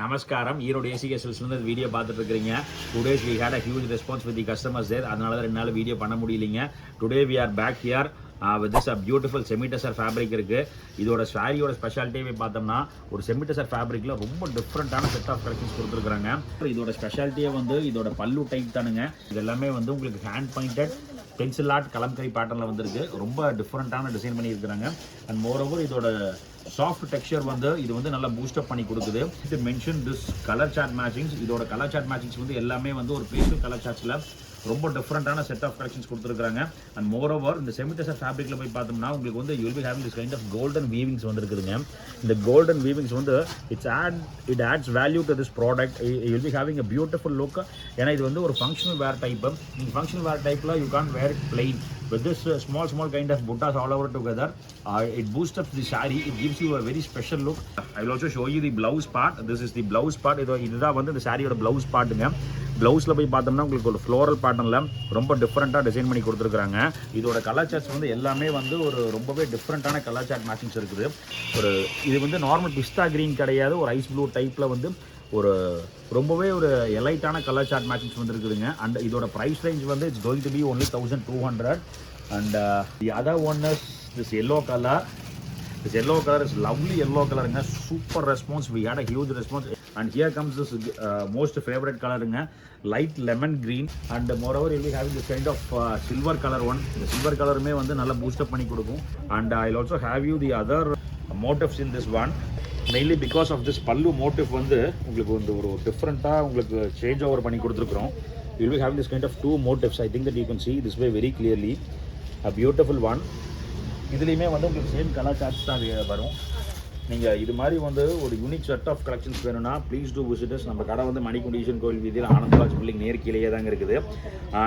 நமஸ்காரம் ஈரோடு ஏசிகேஸ்ல வீடியோ பார்த்துட்டு இருக்கீங்க. 2 days we had a huge response with the customers there. அதனால தான் 2 நாள் வீடியோ பண்ண முடியலைங்க. Today we are back here with this a beautiful semi-tussar fabric இருக்கு. இதோட சாரியோட ஸ்பெஷாலிட்டியே பார்த்தோம்னா ஒரு semi-tussar fabricல ரொம்ப டிஃப்ரெண்டான செட் ஆஃப் கலெக்ஷன்ஸ் கொடுத்துருக்காங்க. இதோட ஸ்பெஷாலிட்டியே வந்து இதோட பல்லு டைப் தானுங்க. இது எல்லாமே வந்து உங்களுக்கு hand pointed pencil art Kalamkari பேட்டர்னில் வந்துருக்கு. ரொம்ப டிஃப்ரெண்ட்டான டிசைன் பண்ணியிருக்கிறாங்க. அண்ட் மோரோவர் இதோட சாஃப்ட் டெக்ஸ்சர் வந்து இது வந்து நல்லா பூஸ்டப் பண்ணி கொடுக்குது. இது mention this colour chart matchings. இதோட கலர் சார்ட் மேட்சிங்ஸ் வந்து எல்லாமே வந்து ஒரு பேஸ்டல் கலர் சார்ட்ஸில் ரொம்ப டிஃப்ரெண்டான செட் ஆஃப் கலெக்ஷன்ஸ் கொடுத்துருக்காங்க. அண்ட் மோரோவர் இந்த semi-tussar ஃபேப்ரிக்கில் போய் பார்த்தோம்னா உங்களுக்கு வந்து you will be having this kind of golden weavings வந்துருக்குதுங்க. இந்த கோல்டன் வீவிங்ஸ் வந்து it adds value to this product. You will be having a beautiful look. ஏன்னா இது வந்து ஒரு ஃபங்க்ஷனல் வேர் டைப்பு. நீங்கள் ஃபங்க்ஷனல் வேர் டைப்பில் you can't wear it plain. With this small kind of buttas all over together, it boosts up the saree. It gives you a very special look. I will also show you the blouse part. This is the blouse part. இதுதான் வந்து இந்த சாரியோட blouse பார்ட்டுங்க. ப்ளவுஸில் போய் பார்த்தோம்னா உங்களுக்கு ஒரு floral பேட்டர்னில் ரொம்ப டிஃப்ரெண்ட்டாக டிசைன் பண்ணி கொடுத்துருக்காங்க. இதோட கலர் சார்ட்ஸ் வந்து எல்லாமே வந்து ஒரு ரொம்பவே டிஃப்ரெண்ட்டான கலர் சார்ட் மேட்சிங்ஸ் இருக்குது. இது வந்து நார்மல் பிஸ்தா க்ரீன் கிடையாது, ஒரு ஐஸ் ப்ளூ டைப்பில் வந்து ஒரு ரொம்பவே ஒரு எலைட்டான கலர் சார்ட் மேட்சிங்ஸ் வந்துருக்குதுங்க. அண்ட் இதோட ப்ரைஸ் ரேஞ்ச் வந்து it's going to be only 1200. And the other one is this yellow colour. This yellow color is lovely yellow color. Super response. We had a huge response. And here comes this most favorite color, light lemon green. And moreover, you'll be having this kind of silver color one. The silver color may வந்து நல்லா boost up பண்ணி கொடுக்கும். And I'll also have you the other motifs in this one. Mainly because of this pallu motif வந்து உங்களுக்கு வந்து ஒரு டிஃப்ரெண்ட்டாக உங்களுக்கு சேஞ்ச் ஓவர் பண்ணி கொடுத்துருக்குறோம். You'll be having this kind of two motifs. I think that you can see this way very clearly. A beautiful one. இதுலேயுமே வந்து உங்களுக்கு சேம் கலர் சார்ட்ஸ் தான் வரும். நீங்கள் இது மாதிரி வந்து ஒரு யூனிக் செட் ஆஃப் கலெக்ஷன்ஸ் வேணும்னா ப்ளீஸ் டூ விசிட்டர்ஸ். நம்ம கடை வந்து மணிகுண்டீஸ்வரன் கோவில் வீதியில் ஆனந்தராஜ் பில்டிங் நேர் கீழே தாங்க இருக்குது.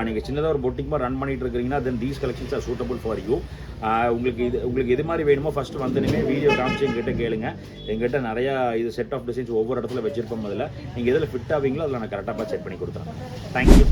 நீங்கள் சின்னதாக ஒரு பொட்டிக் ரன் பண்ணிட்டு இருக்கிறீங்கன்னா then these collections are suitable for you. உங்களுக்கு எது மாதிரி வேணுமோ ஃபஸ்ட்டு வந்தனுமே வீடியோ காமிச்சு எங்கிட்ட கேளுங்க. எங்கிட்ட நிறையா இது செட் ஆஃப் டிசைன்ஸ் ஒவ்வொரு இடத்துல வச்சிருப்போம். அதில் நீங்கள் எதில் ஃபிட் ஆவீங்களோ அதில் நான் கரெக்டாக செட் பண்ணி கொடுத்துறேன். தேங்க்யூ.